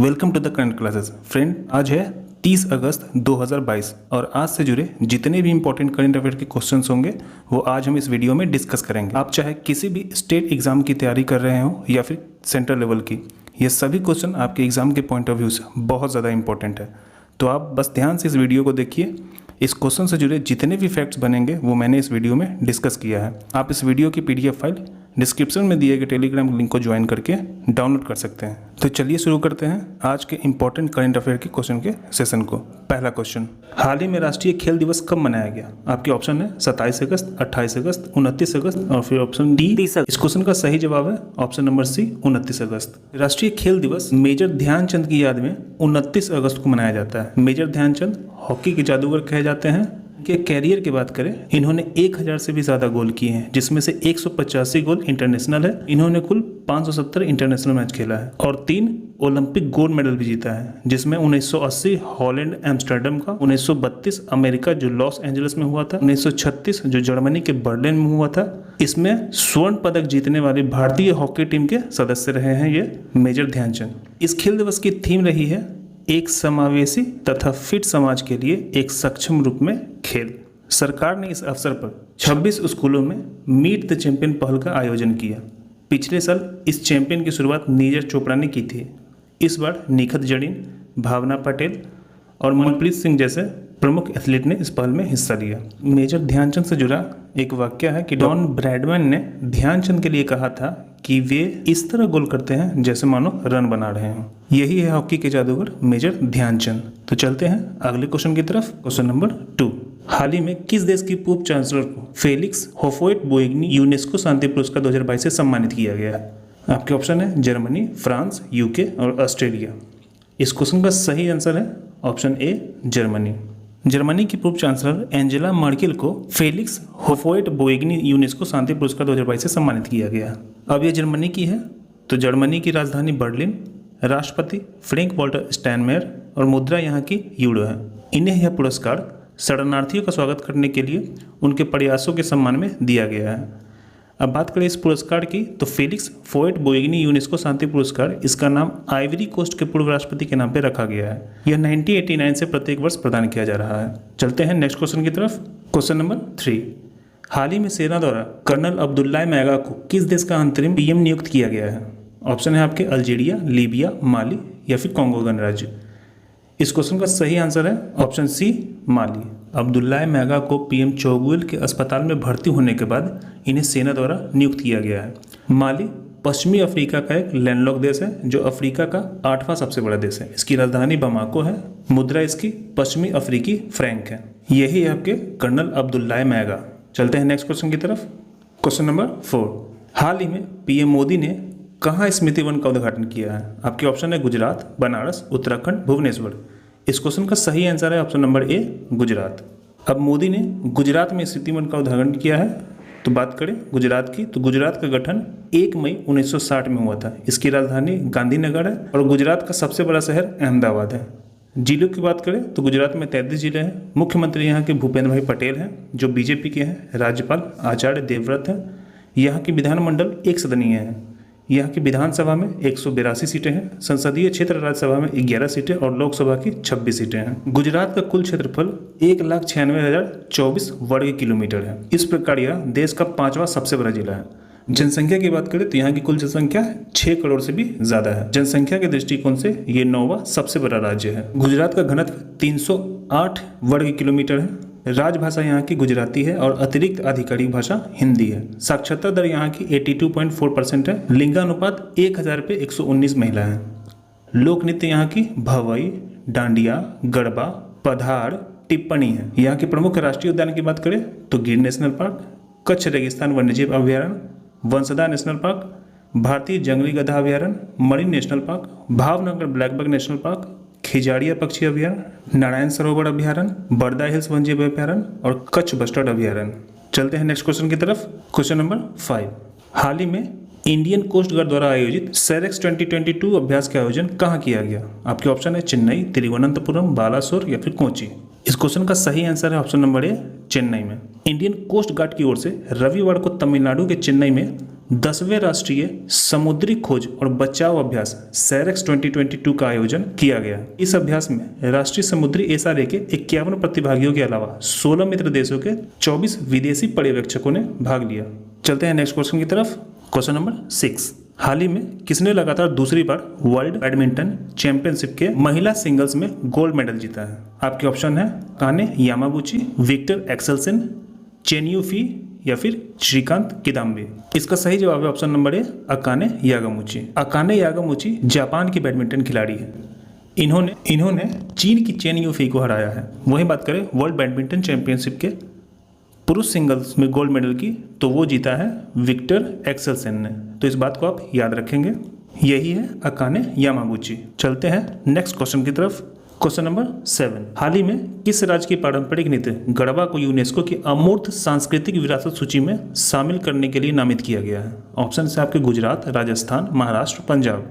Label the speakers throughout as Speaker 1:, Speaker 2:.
Speaker 1: Welcome to the current classes. Friend, आज है 30 अगस्त 2022 और आज से जुड़े जितने भी इंपॉर्टेंट करंट अफेयर के क्वेश्चंस होंगे वो आज हम इस वीडियो में डिस्कस करेंगे। आप चाहे किसी भी स्टेट एग्जाम की तैयारी कर रहे हो या फिर सेंट्रल लेवल की, ये सभी क्वेश्चन आपके एग्जाम के पॉइंट ऑफ व्यू से बहुत ज़्यादा इंपॉर्टेंट है। तो आप बस ध्यान से इस वीडियो को देखिए। इस क्वेश्चन से जुड़े जितने भी फैक्ट्स बनेंगे वो मैंने इस वीडियो में डिस्कस किया है। आप इस वीडियो की PDF फाइल डिस्क्रिप्शन में दिए गए टेलीग्राम लिंक को ज्वाइन करके डाउनलोड कर सकते हैं। तो चलिए शुरू करते हैं आज के इंपॉर्टेंट करंट अफेयर के क्वेश्चन के सेशन को। पहला क्वेश्चन, हाल ही में राष्ट्रीय खेल दिवस कब मनाया गया? आपके ऑप्शन है 27 अगस्त, 28 अगस्त, 29 अगस्त और फिर ऑप्शन डी 30 अगस्त। इस क्वेश्चन का सही जवाब है ऑप्शन नंबर सी 29 अगस्त। राष्ट्रीय खेल दिवस मेजर ध्यानचंद की याद में 29 अगस्त को मनाया जाता है। मेजर ध्यानचंद हॉकी के जादूगर कहे जाते हैं। के कैरियर की बात करें, इन्होंने 1000 से भी ज़्यादा गोल किए हैं, जिसमें से 185 गोल इंटरनेशनल है। इन्होंने कुल 570 इंटरनेशनल मैच खेला है और 3 ओलंपिक गोल्ड मेडल भी जीता है, जिसमें 1980 हॉलैंड एम्स्टर्डम का, 1932 अमेरिका जो लॉस एंजलिस में हुआ था, 1936 जो जर्मनी के बर्लिन में हुआ था। इसमें स्वर्ण पदक जीतने वाली भारतीय हॉकी टीम के सदस्य रहे हैं ये मेजर ध्यानचंद। इस खेल दिवस की थीम रही है एक समावेशी तथा फिट समाज के लिए एक सक्षम रूप में खेल। सरकार ने इस अवसर पर 26 स्कूलों में मीट द चैंपियन पहल का आयोजन किया। पिछले साल इस चैंपियन की शुरुआत नीरज चोपड़ा ने की थी। इस बार निखत जरीन, भावना पटेल और मनप्रीत सिंह जैसे प्रमुख एथलीट ने इस पहल में हिस्सा लिया। मेजर ध्यानचंद से जुड़ा एक वाक्य है कि डॉन ब्रैडमैन ने ध्यानचंद के लिए कहा था कि वे इस तरह गोल करते हैं जैसे मानो रन बना रहे हों। यही है हॉकी के जादूगर मेजर ध्यानचंद। तो चलते हैं अगले क्वेश्चन की तरफ। क्वेश्चन नंबर 2, हाल ही में किस देश की पूर्व चांसलर को फेलिक्स होफोइट-बोइग्नी यूनेस्को शांति पुरस्कार 2022 से सम्मानित किया गया है? आपके ऑप्शन है जर्मनी, फ्रांस, UK और ऑस्ट्रेलिया। इस क्वेश्चन का सही आंसर है ऑप्शन ए जर्मनी। जर्मनी की पूर्व चांसलर एंजेला मर्केल को फेलिक्स होफोइट-बोइग्नी यूनेस्को शांति पुरस्कार 2022 से सम्मानित किया गया। अब यह जर्मनी की है तो जर्मनी की राजधानी बर्लिन, राष्ट्रपति फ्रैंक वॉल्टर स्टाइनमायर और मुद्रा यहाँ की यूरो है। इन्हें यह पुरस्कार शरणार्थियों का स्वागत करने के लिए उनके प्रयासों के सम्मान में दिया गया है। अब बात करें इस पुरस्कार की तो फेलिक्स होफोइट-बोइग्नी यूनेस्को शांति पुरस्कार, इसका नाम आइवरी कोस्ट के पूर्व राष्ट्रपति के नाम पर रखा गया है। यह 1989 से प्रत्येक वर्ष प्रदान किया जा रहा है। चलते हैं नेक्स्ट क्वेश्चन की तरफ। क्वेश्चन नंबर 3, हाल ही में सेना द्वारा कर्नल अब्दुल्ला मैगा को किस देश का अंतरिम PM नियुक्त किया गया है? ऑप्शन है आपके अल्जीरिया, लीबिया, माली या फिर कांगो गणराज्य। इस क्वेश्चन का सही आंसर है ऑप्शन सी माली। अब्दुल्ला मैगा को PM चौगुल के अस्पताल में भर्ती होने के बाद इन्हें सेना द्वारा नियुक्त किया गया है। माली पश्चिमी अफ्रीका का एक लैंडलॉक देश है जो अफ्रीका का 8वां सबसे बड़ा देश है। इसकी राजधानी बमाको है। मुद्रा इसकी पश्चिमी अफ्रीकी फ्रैंक है। यही है आपके कर्नल अब्दुल्ला मैगा। चलते हैं नेक्स्ट क्वेश्चन की तरफ। क्वेश्चन नंबर 4, हाल ही में PM मोदी ने कहाँ स्मृति वन का उद्घाटन किया है? आपके ऑप्शन है गुजरात, बनारस, उत्तराखंड, भुवनेश्वर। इस क्वेश्चन का सही आंसर है ऑप्शन नंबर ए गुजरात। अब मोदी ने गुजरात में स्मृति वन का उद्घाटन किया है। तो बात करें गुजरात की तो गुजरात का गठन 1 मई 1960 में हुआ था। इसकी राजधानी गांधीनगर है और गुजरात का सबसे बड़ा शहर अहमदाबाद है। जिलों की बात करें तो गुजरात में 33 जिले हैं। मुख्यमंत्री यहाँ के भूपेंद्र भाई पटेल हैं जो BJP के हैं। राज्यपाल आचार्य देवव्रत हैं। यहाँ की विधानमंडल 1 सदनीय है। यहाँ की विधानसभा में 182 सीटें हैं। संसदीय क्षेत्र राज्यसभा में 11 सीटें और लोकसभा की 26 सीटें हैं। गुजरात का कुल क्षेत्रफल 1,96,024 वर्ग किलोमीटर है। इस प्रकार यह देश का 5वां सबसे बड़ा जिला है। जनसंख्या की बात करें तो यहाँ की कुल जनसंख्या 6 करोड़ से भी ज़्यादा है। जनसंख्या के दृष्टिकोण से ये 9वां सबसे बड़ा राज्य है। गुजरात का घनत्व 308 वर्ग किलोमीटर है। राजभाषा यहाँ की गुजराती है और अतिरिक्त आधिकारिक भाषा हिंदी है। साक्षरता दर यहाँ की 82.4% है। लिंगानुपात 1000 पे 119 महिला हैं। लोक नृत्य यहाँ की भवई, डांडिया, गरबा, पधार, टिप्पणी है। यहाँ के प्रमुख राष्ट्रीय उद्यान की बात करें तो गिर नेशनल पार्क, कच्छ रेगिस्तान वन्यजीव अभ्यारण्य, वंशदा नेशनल पार्क, भारतीय जंगली गधा अभ्यारण्य, marine national park, Bhavnagar blackbuck national park, Khijadiya पक्षी अभ्यारण्य, नारायण सरोवर अभ्यारण्य, बरदा हिल्स वन्यजीव अभ्यारण्य और कच्छ बस्टर्ड अभ्यारण्य। चलते हैं नेक्स्ट क्वेश्चन की तरफ। क्वेश्चन नंबर 5, हाल ही में इंडियन कोस्ट गार्ड द्वारा आयोजित सेरेक्स 2022 अभ्यास का आयोजन कहाँ किया गया? आपके ऑप्शन है चेन्नई, तिरुवनंतपुरम, बालासोर या फिर कोची। इस क्वेश्चन का सही आंसर है ऑप्शन नंबर ए चेन्नई में। इंडियन कोस्ट गार्ड की ओर से रविवार को तमिलनाडु के चेन्नई में 10वें राष्ट्रीय समुद्री खोज और बचाव अभ्यास सैरेक्स 2022 का आयोजन किया गया। इस अभ्यास में राष्ट्रीय समुद्री SRA के 51 प्रतिभागियों के अलावा 16 मित्र देशों के 24 विदेशी पर्यवेक्षकों ने भाग लिया। चलते हैं नेक्स्ट क्वेश्चन की तरफ। क्वेश्चन नंबर 6, हाल ही में किसने लगातार दूसरी बार वर्ल्ड बैडमिंटन चैंपियनशिप के महिला सिंगल्स में गोल्ड मेडल जीता है? आपके ऑप्शन है Akane Yamaguchi, Viktor Axelsen, Chen Yufei या फिर श्रीकांत किदाम्बी। इसका सही जवाब है option number A, Akane Yamaguchi. Akane Yamaguchi Japan की बैडमिंटन खिलाड़ी है। इन्होंने चीन की चेन यूफी को हराया है। वहीं बात करें वर्ल्ड बैडमिंटन चैंपियनशिप के पुरुष सिंगल्स में गोल्ड मेडल की, तो वो जीता है विक्टर एक्सेल्सन ने। तो इस बात को आप याद रखेंगे, यही है अकाने यामागुची। चलते हैं नेक्स्ट क्वेश्चन की तरफ। क्वेश्चन नंबर 7, हाल ही में किस राज्य की पारंपरिक नृत्य गरबा को यूनेस्को की अमूर्त सांस्कृतिक विरासत सूची में शामिल करने के लिए नामित किया गया है? ऑप्शन है आपके गुजरात, राजस्थान, महाराष्ट्र, पंजाब।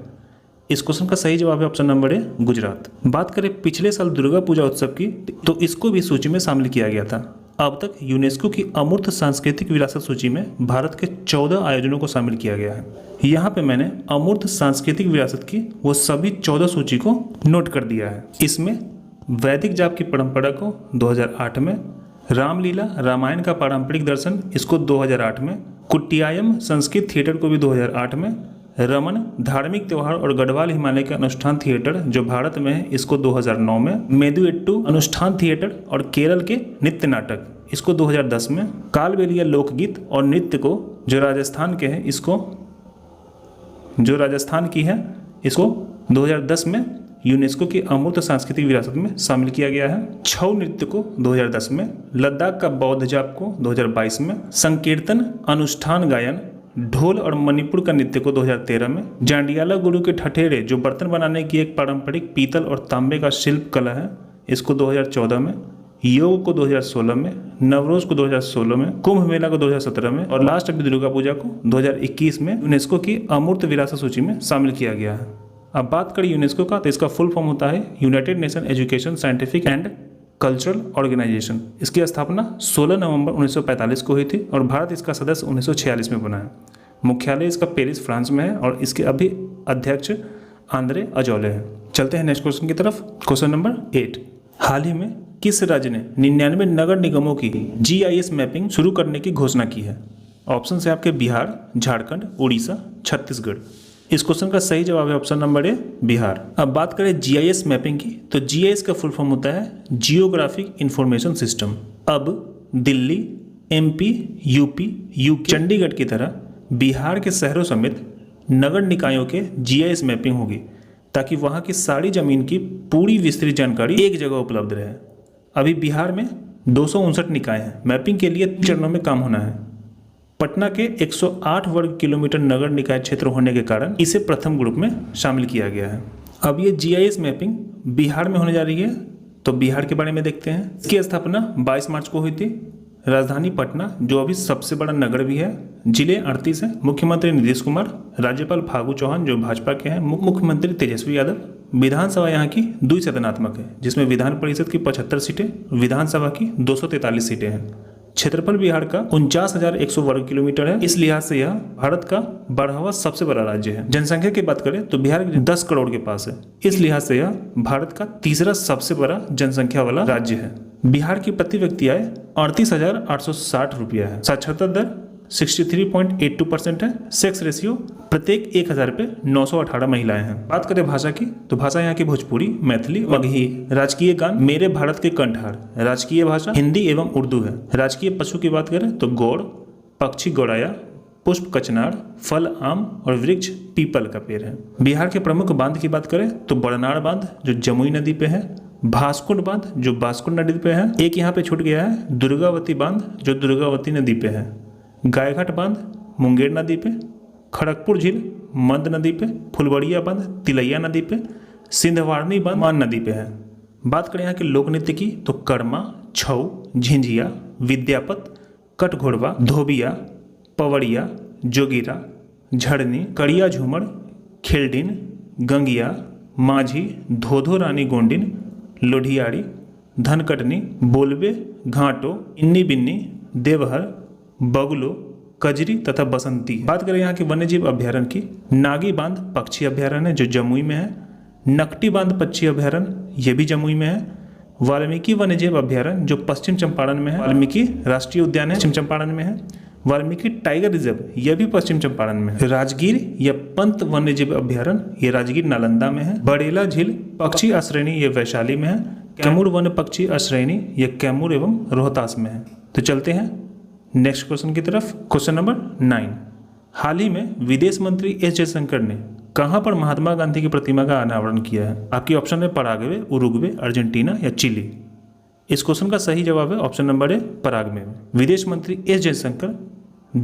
Speaker 1: इस क्वेश्चन का सही जवाब है ऑप्शन नंबर ए, गुजरात। बात करें पिछले साल दुर्गा पूजा उत्सव की, तो इसको भी सूची में शामिल किया गया था। अब तक यूनेस्को की अमूर्त सांस्कृतिक विरासत सूची में भारत के 14 आयोजनों को शामिल किया गया है। यहाँ पे मैंने अमूर्त सांस्कृतिक विरासत की वो सभी 14 सूची को नोट कर दिया है। इसमें वैदिक जाप की परंपरा को 2008 में, रामलीला रामायण का पारंपरिक दर्शन इसको 2008 में, कुट्टियायम संस्कृत थिएटर को भी 2008 में, रमन धार्मिक त्यौहार और गढ़वाल हिमालय के अनुष्ठान थिएटर जो भारत में है इसको 2009 में, मेदुएट्टू अनुष्ठान थिएटर और केरल के नृत्य नाटक इसको 2010 में, कालबेलिया लोकगीत और नृत्य को जो राजस्थान की है इसको 2010 में यूनेस्को की अमूर्त सांस्कृतिक विरासत में शामिल किया गया है। छऊ नृत्य को 2010 में, लद्दाख का बौद्ध जाप को 2022 में, संकीर्तन अनुष्ठान गायन ढोल और मणिपुर का नृत्य को 2013 में, जांडियाला गुरु के ठठेरे जो बर्तन बनाने की एक पारंपरिक पीतल और तांबे का शिल्प कला है इसको 2014 में, योग को 2016 में, नवरोज को 2016 में, कुंभ मेला को 2017 में और लास्ट अभी दुर्गा पूजा को 2021 में यूनेस्को की अमूर्त विरासत सूची में शामिल किया गया है। अब बात करें यूनेस्को का, तो इसका फुल फॉर्म होता है United Nation education scientific and cultural organisation. इसकी स्थापना 16 नवंबर 1945 को हुई थी और भारत इसका सदस्य 1946 में बना है। मुख्यालय इसका पेरिस फ्रांस में है और इसके अभी अध्यक्ष आंद्रे अजौले हैं। चलते हैं नेक्स्ट क्वेश्चन की तरफ। क्वेश्चन नंबर 8, हाल ही में किस राज्य ने 99 नगर निगमों की GIS मैपिंग शुरू करने की घोषणा की है? ऑप्शन है आपके बिहार, झारखंड, उड़ीसा, छत्तीसगढ़। इस क्वेश्चन का सही जवाब है ऑप्शन नंबर ए, बिहार। अब बात करें GIS मैपिंग की, तो GIS का फुल फॉर्म होता है जियोग्राफिक इंफॉर्मेशन सिस्टम। अब Delhi, MP, UP, UK, Chandigarh की तरह बिहार के शहरों समेत नगर निकायों के GIS मैपिंग होगी ताकि वहाँ की सारी जमीन की पूरी विस्तृत जानकारी एक जगह उपलब्ध रहे। अभी बिहार में 259 निकाय हैं। मैपिंग के लिए 3 चरणों में काम होना है। पटना के 108 वर्ग किलोमीटर नगर निकाय क्षेत्र होने के कारण इसे प्रथम ग्रुप में शामिल किया गया है। अब ये GIS मैपिंग बिहार में होने जा रही है, तो बिहार के बारे में देखते हैं। इसकी स्थापना 22 मार्च को हुई थी। राजधानी पटना जो अभी सबसे बड़ा नगर भी है। जिले 38 हैं। मुख्यमंत्री नीतीश कुमार, राज्यपाल फागू चौहान जो भाजपा के हैं, मुख्यमंत्री तेजस्वी यादव। विधानसभा यहाँ की द्विसदनात्मक है जिसमें विधान परिषद की 75 सीटें, विधानसभा की 243 सीटें हैं। क्षेत्रफल बिहार का 49,100 वर्ग किलोमीटर है। इस लिहाज से यह भारत का 12वां सबसे बड़ा राज्य है। जनसंख्या की बात करें तो बिहार 10 करोड़ के पास है। इस लिहाज से यह भारत का तीसरा सबसे बड़ा जनसंख्या वाला राज्य है। बिहार की प्रति व्यक्ति आय 38,860 रुपया है। साक्षरता दर 63.82% है। सेक्स रेशियो प्रत्येक 1000 पे 918 महिलाएं हैं। बात करें भाषा की, तो भाषा यहाँ की भोजपुरी, मैथिली, मगही। राजकीय गान मेरे भारत के कंठहार। राजकीय भाषा हिंदी एवं उर्दू है। राजकीय पशु की बात करें तो गौड़, पक्षी गौड़ाया, पुष्प कचनार, फल आम और वृक्ष पीपल का पेड़ है। बिहार के प्रमुख बांध की बात करें तो बड़नाड़ बांध जो जमुई नदी पे है, भास्कुंड बांध जो बास्कुंड नदी पे है, एक यहाँ पे छूट गया है दुर्गावती बांध जो दुर्गावती नदी पे है, गायघाट बांध मुंगेर नदी पे, खड़गपुर झील मंद नदी पे, फुलबड़िया बांध तिलैया नदी पे, सिंधवारनी बांध मान नदी पे है। बात करें यहाँ के लोक नृत्य की तो कर्मा, छऊ, झिंझिया, विद्यापत, कटघोड़वा, धोबिया, पवड़िया, जोगिरा, झड़नी, कड़िया झूमर, खेलडिन, गंगिया, माझी, धोधो रानी गोंडिन, लोढ़ियाड़ी, धनकटनी, बोलबे, घाटो, इन्नी बिन्नी, देवहर, बगुलो, कजरी तथा बसंती। बात करें यहाँ के वन्यजीव अभ्यारण्य की, नागी बांध पक्षी अभ्यारण्य है जो जमुई में है, नकटी बांध पक्षी अभ्यारण्य ये भी जमुई में है, वाल्मीकि वन्यजीव अभ्यारण्य जो पश्चिम चंपारण में है, वाल्मीकि राष्ट्रीय उद्यान है पश्चिम चंपारण में है, वाल्मीकि टाइगर रिजर्व यह भी पश्चिम चंपारण में है, राजगीर या पंत वन्यजीव अभ्यारण्य ये राजगीर नालंदा में है, बड़ेला झील पक्षी आश्रयनी ये वैशाली में है, कैमूर वन पक्षी आश्रयनी ये कैमूर एवं रोहतास में है। तो चलते हैं नेक्स्ट क्वेश्चन की तरफ। क्वेश्चन नंबर 9, हाल ही में विदेश मंत्री एस जयशंकर ने कहां पर महात्मा गांधी की प्रतिमा का अनावरण किया है? आपकी ऑप्शन है पराग्वे, उरुग्वे, अर्जेंटीना या चिली। इस क्वेश्चन का सही जवाब है ऑप्शन नंबर ए पराग्वे में। विदेश मंत्री एस जयशंकर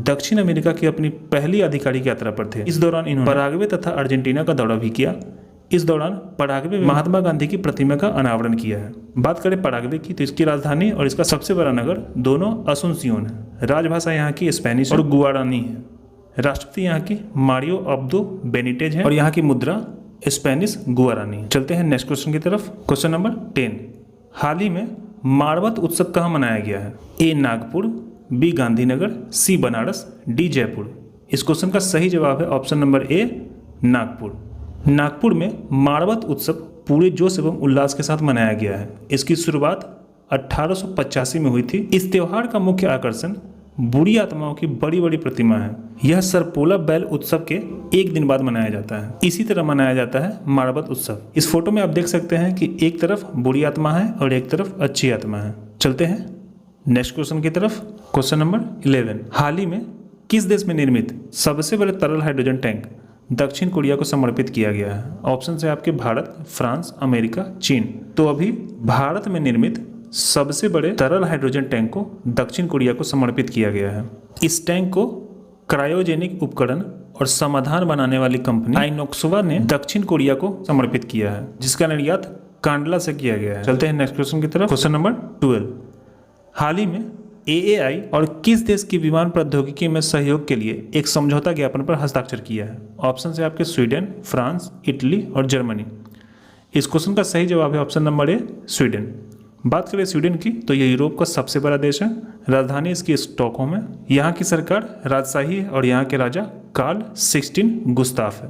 Speaker 1: दक्षिण अमेरिका की अपनी पहली आधिकारिक यात्रा पर थे। इस दौरान इन्होंने पराग्वे तथा अर्जेंटीना का दौरा भी किया। इस दौरान पराग्वे में महात्मा गांधी की प्रतिमा का अनावरण किया है। बात करें पराग्वे की तो इसकी राजधानी और इसका सबसे बड़ा नगर दोनों असुनसियोन है। राजभाषा यहाँ की स्पेनिश और गुआरानी है। राष्ट्रपति यहाँ की मारियो अब्दो बेनिटेज है और यहाँ की मुद्रा स्पेनिश गुआरानी है। चलते हैं नेक्स्ट क्वेश्चन की तरफ। क्वेश्चन नंबर 10, हाल ही में मारवत उत्सव कहाँ मनाया गया है? ए नागपुर, बी गांधीनगर, सी बनारस, डी जयपुर। इस क्वेश्चन का सही जवाब है ऑप्शन नंबर ए नागपुर। नागपुर में मारवत उत्सव पूरे जोश एवं उल्लास के साथ मनाया गया है। इसकी शुरुआत 1885 में हुई थी। इस त्योहार का मुख्य आकर्षण बुरी आत्माओं की बड़ी बड़ी प्रतिमा है। यह सरपोला बैल उत्सव के एक दिन बाद मनाया जाता है। इसी तरह मनाया जाता है मारवत उत्सव। इस फोटो में आप देख सकते हैं कि एक तरफ बुरी आत्मा है और एक तरफ अच्छी आत्मा है। चलते हैं नेक्स्ट क्वेश्चन की तरफ। क्वेश्चन नंबर 11, हाल ही में किस देश में निर्मित सबसे बड़े तरल हाइड्रोजन टैंक दक्षिण कोरिया को समर्पित किया गया है? ऑप्शन है आपके भारत, फ्रांस, अमेरिका, चीन। तो अभी भारत में निर्मित सबसे बड़े तरल हाइड्रोजन टैंक को दक्षिण कोरिया को समर्पित किया गया है। इस टैंक को क्रायोजेनिक उपकरण और समाधान बनाने वाली कंपनी आइनोक्सवा ने दक्षिण कोरिया को समर्पित किया है, जिसका निर्यात कांडला से किया गया है। चलते हैं नेक्स्ट क्वेश्चन की तरफ। क्वेश्चन नंबर 12, हाल ही में AAI और किस देश की विमान प्रौद्योगिकी में सहयोग के लिए एक समझौता ज्ञापन पर हस्ताक्षर किया है? ऑप्शन है आपके स्वीडन, फ्रांस, इटली और जर्मनी। इस क्वेश्चन का सही जवाब है ऑप्शन नंबर ए स्वीडन। बात करें स्वीडन की तो यह यूरोप का सबसे बड़ा देश है। राजधानी इसकी स्टॉकहोम है। यहाँ की सरकार राजशाही है और यहाँ के राजा कार्ल 16 गुस्ताफ है।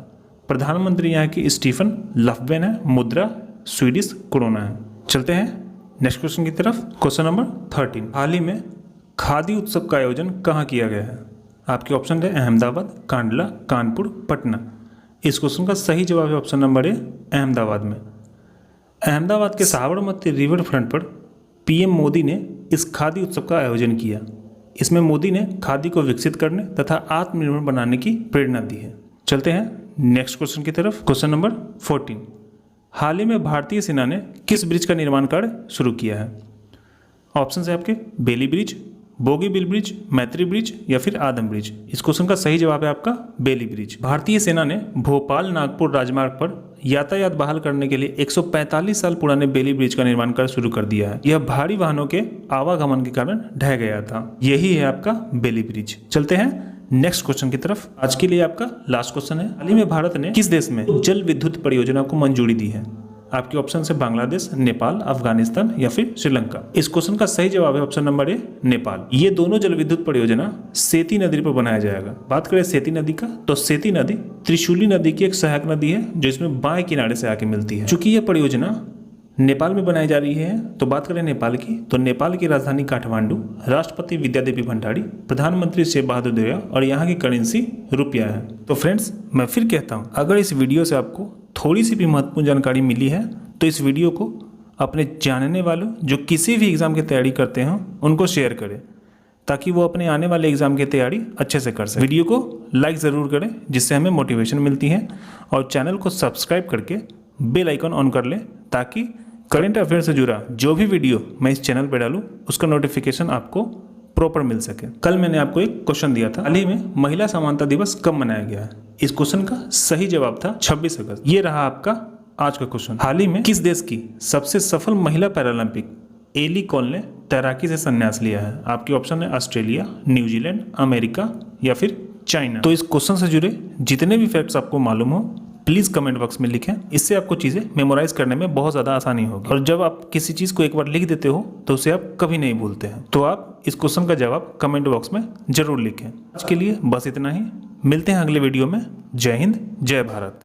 Speaker 1: प्रधानमंत्री यहाँ की स्टीफन लफ्वेन है। मुद्रा स्वीडिश क्रोना है। चलते हैं नेक्स्ट क्वेश्चन की तरफ। क्वेश्चन नंबर 13, हाल ही में खादी उत्सव का आयोजन कहाँ किया गया है? आपके ऑप्शन है अहमदाबाद, कांडला, कानपुर, पटना। इस क्वेश्चन का सही जवाब है ऑप्शन नंबर ए अहमदाबाद में। अहमदाबाद के साबरमती रिवर फ्रंट पर पीएम मोदी ने इस खादी उत्सव का आयोजन किया। इसमें मोदी ने खादी को विकसित करने तथा आत्मनिर्भर बनाने की प्रेरणा दी है। चलते हैं नेक्स्ट क्वेश्चन की तरफ। क्वेश्चन नंबर 14, हाल ही में भारतीय सेना ने किस ब्रिज का निर्माण कार्य शुरू किया है? ऑप्शन है आपके बेली ब्रिज, बोगीबिल ब्रिज, मैत्री ब्रिज या फिर आदम ब्रिज। इस क्वेश्चन का सही जवाब है आपका बेली ब्रिज। भारतीय सेना ने भोपाल नागपुर राजमार्ग पर यातायात बहाल करने के लिए 145 साल पुराने बेली ब्रिज का निर्माण कार्य शुरू कर दिया है। यह भारी वाहनों के आवागमन के कारण ढह गया था। यही है आपका बेली ब्रिज। चलते हैं नेक्स्ट क्वेश्चन की तरफ। आज के लिए आपका लास्ट क्वेश्चन है, हाल ही में भारत ने किस देश में जल विद्युत परियोजना को मंजूरी दी है? आपके ऑप्शन है बांग्लादेश, नेपाल, अफगानिस्तान या फिर श्रीलंका। इस क्वेश्चन का सही जवाब है ऑप्शन नंबर ए नेपाल। ये दोनों जल विद्युत परियोजना सेती नदी पर बनाया जाएगा। बात करें सेती नदी का तो सेती नदी त्रिशूली नदी की एक सहायक नदी है जो इसमें बाएं किनारे से आके मिलती है। चूंकि यह परियोजना नेपाल में बनाई जा रही है तो बात करें नेपाल की तो नेपाल की राजधानी काठमांडू, राष्ट्रपति विद्यादेवी भंडारी, प्रधानमंत्री शेख बहादुर देवा और यहाँ की करेंसी रुपया है। तो फ्रेंड्स मैं फिर कहता हूँ, अगर इस वीडियो से आपको थोड़ी सी भी महत्वपूर्ण जानकारी मिली है तो इस वीडियो को अपने जानने वालों जो किसी भी एग्ज़ाम की तैयारी करते हों उनको शेयर करें ताकि वो अपने आने वाले एग्ज़ाम की तैयारी अच्छे से कर सकें। वीडियो को लाइक ज़रूर करें जिससे हमें मोटिवेशन मिलती है और चैनल को सब्सक्राइब करके बेल आइकन ऑन कर लें ताकि करंट अफेयर से जुड़ा जो भी वीडियो मैं इस चैनल पर डालूँ उसका नोटिफिकेशन आपको प्रॉपर मिल सके। कल मैंने आपको एक क्वेश्चन दिया था, हाल ही में महिला समानता दिवस कब मनाया गया है? इस क्वेश्चन का सही जवाब था 26 अगस्त। ये रहा आपका आज का क्वेश्चन। हाल ही में किस देश की सबसे सफल महिला पैरालंपिक एली कॉल ने तैराकी से संन्यास लिया है? आपके ऑप्शन है ऑस्ट्रेलिया, न्यूजीलैंड, अमेरिका या फिर चाइना। तो इस क्वेश्चन से जुड़े जितने भी फैक्ट्स आपको मालूम हो प्लीज़ कमेंट बॉक्स में लिखें। इससे आपको चीज़ें मेमोराइज करने में बहुत ज़्यादा आसानी होगी और जब आप किसी चीज़ को एक बार लिख देते हो तो उसे आप कभी नहीं भूलते हैं। तो आप इस क्वेश्चन का जवाब कमेंट बॉक्स में ज़रूर लिखें। आज के लिए बस इतना ही, मिलते हैं अगले वीडियो में। जय हिंद, जय भारत।